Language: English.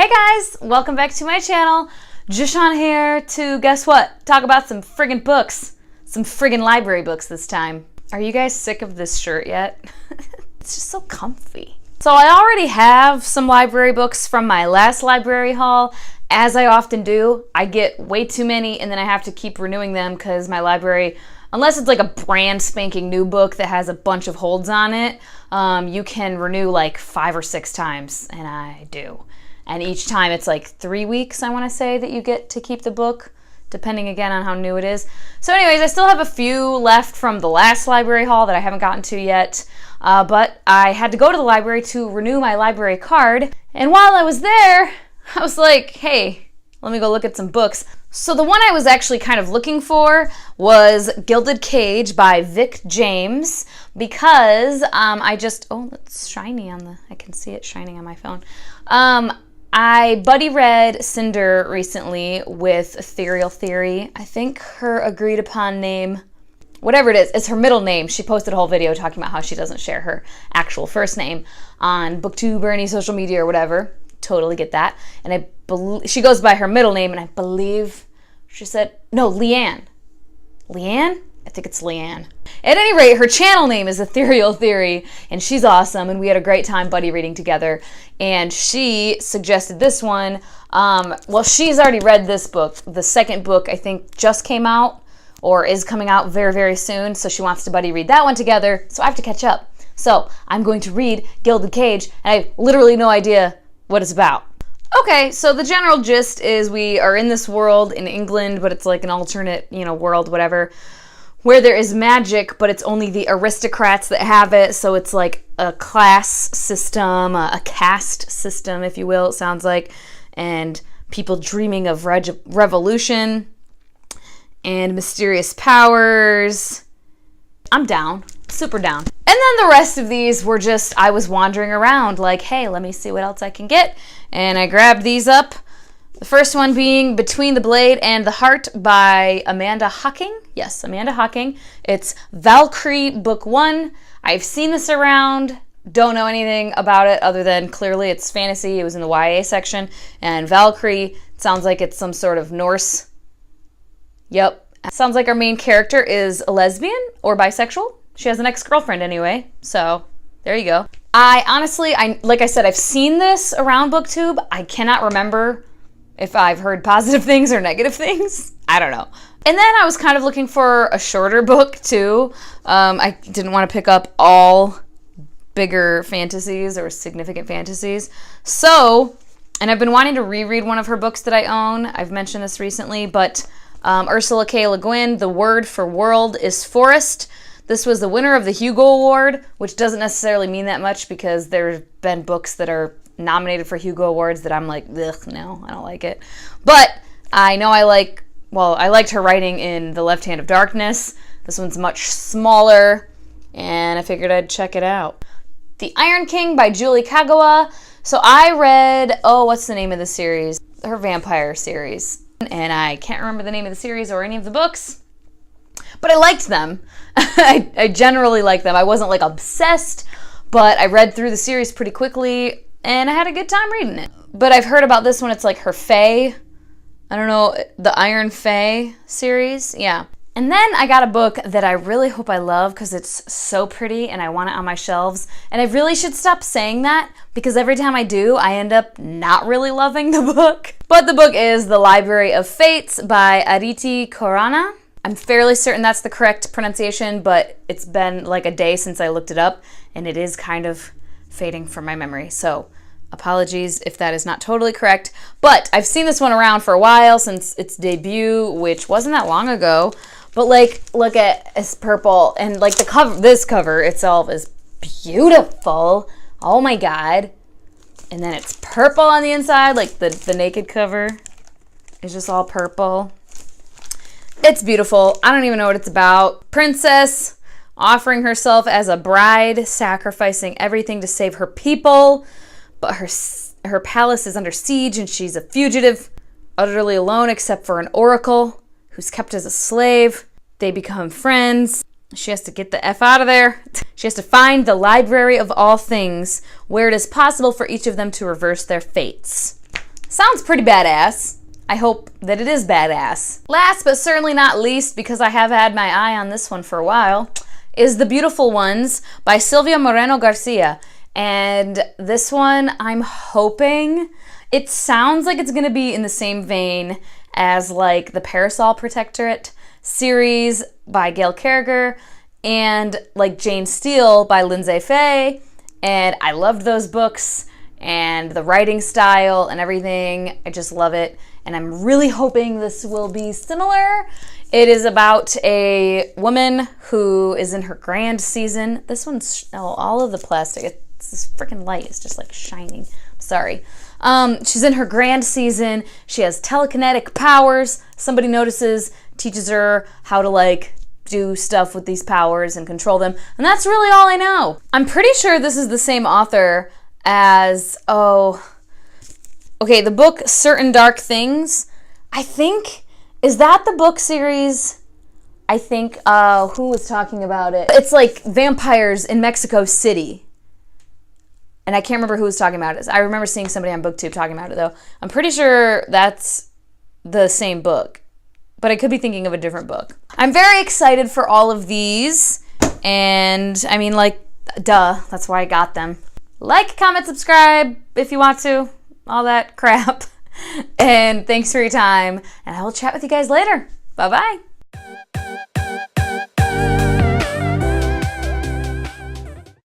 Hey guys, welcome back to my channel. Jishan here to, guess what? Talk about some friggin' books. Some friggin' library books this time. Are you guys sick of this shirt yet? It's just so comfy. So I already have some library books from my last library haul. As I often do, I get way too many and then I have to keep renewing them because my library, unless it's like a brand spanking new book that has a bunch of holds on it, you can renew like 5 or 6 times, and I do. And each time it's like 3 weeks, I want to say, that you get to keep the book, depending again on how new it is. So anyways, I still have a few left from the last library haul that I haven't gotten to yet, but I had to go to the library to renew my library card. And while I was there, I was like, hey, let me go look at some books. So the one I was actually kind of looking for was Gilded Cage by Vic James, because it's shiny on I can see it shining on my phone. I buddy read Cinder recently with Ethereal Theory. I think her agreed upon name, whatever it is her middle name. She posted a whole video talking about how she doesn't share her actual first name on BookTube or any social media or whatever. Totally get that. And she goes by her middle name, and I believe she said, no, Leanne. Leanne? I think it's Leanne. At any rate, her channel name is Ethereal Theory, and she's awesome, and we had a great time buddy reading together. And she suggested this one. Well, she's already read this book. The second book, I think, just came out, or is coming out very, very soon, so she wants to buddy read that one together, so I have to catch up. So I'm going to read Gilded Cage, and I have literally no idea what it's about. Okay, so the general gist is we are in this world in England, but it's like an alternate, world, whatever, where there is magic, but it's only the aristocrats that have it, so it's like a class system, a caste system, if you will, it sounds like, and people dreaming of revolution and mysterious powers. I'm down, super down. And then the rest of these were just, I was wandering around like, hey, let me see what else I can get, and I grabbed these up. The first one being Between the Blade and the Heart by Amanda Hocking. Yes, Amanda Hocking. It's Valkyrie Book 1. I've seen this around, don't know anything about it other than clearly it's fantasy. It was in the YA section. And Valkyrie sounds like it's some sort of Norse. Yep. Sounds like our main character is a lesbian or bisexual. She has an ex-girlfriend anyway, so there you go. Like I said, I've seen this around BookTube. I cannot remember if I've heard positive things or negative things. I don't know. And then I was kind of looking for a shorter book too. I didn't want to pick up all bigger fantasies or significant fantasies. So, and I've been wanting to reread one of her books that I own. I've mentioned this recently, but Ursula K. Le Guin, The Word for World is Forest. This was the winner of the Hugo Award, which doesn't necessarily mean that much because there's been books that are nominated for Hugo Awards that I'm like, ugh, no, I don't like it. But I know I liked her writing in The Left Hand of Darkness. This one's much smaller, and I figured I'd check it out. The Iron King by Julie Kagawa. So I read, what's the name of the series? Her vampire series. And I can't remember the name of the series or any of the books, but I liked them. I generally liked them. I wasn't like obsessed, but I read through the series pretty quickly, and I had a good time reading it. But I've heard about this one. It's like her Fae. I don't know, the Iron Fae series. Yeah. And then I got a book that I really hope I love because it's so pretty and I want it on my shelves. And I really should stop saying that because every time I do, I end up not really loving the book. But the book is The Library of Fates by Aditi Khorana. I'm fairly certain that's the correct pronunciation, but it's been like a day since I looked it up, and it is kind of fading from my memory. So apologies if that is not totally correct, but I've seen this one around for a while since its debut, which wasn't that long ago. But like, look at it's purple, and like the cover, this cover itself is beautiful. Oh my god. And then it's purple on the inside, like the naked cover is just all purple. It's beautiful. I don't even know what it's about. Princess offering herself as a bride, sacrificing everything to save her people, but her palace is under siege and she's a fugitive, utterly alone except for an oracle who's kept as a slave. They become friends. She has to get the F out of there. She has to find the library of all things where it is possible for each of them to reverse their fates. Sounds pretty badass. I hope that it is badass. Last but certainly not least, because I have had my eye on this one for a while, is The Beautiful Ones by Silvia Moreno Garcia. And this one, I'm hoping, it sounds like it's gonna be in the same vein as like the Parasol Protectorate series by Gail Carriger and like Jane Steele by Lindsay Fay. And I loved those books and the writing style and everything. I just love it. And I'm really hoping this will be similar. It is about a woman who is in her grand season. This one's, oh, all of the plastic, it's this freaking light is just like shining. Sorry. She's in her grand season. She has telekinetic powers. Somebody notices, teaches her how to like do stuff with these powers and control them. And that's really all I know. I'm pretty sure this is the same author as, okay, the book Certain Dark Things, I think, is that the book series? I think, who was talking about it? It's like vampires in Mexico City. And I can't remember who was talking about it. I remember seeing somebody on BookTube talking about it, though. I'm pretty sure that's the same book, but I could be thinking of a different book. I'm very excited for all of these, and I mean, like, duh, that's why I got them. Like, comment, subscribe if you want to, all that crap. And thanks for your time, and I will chat with you guys later. Bye-bye.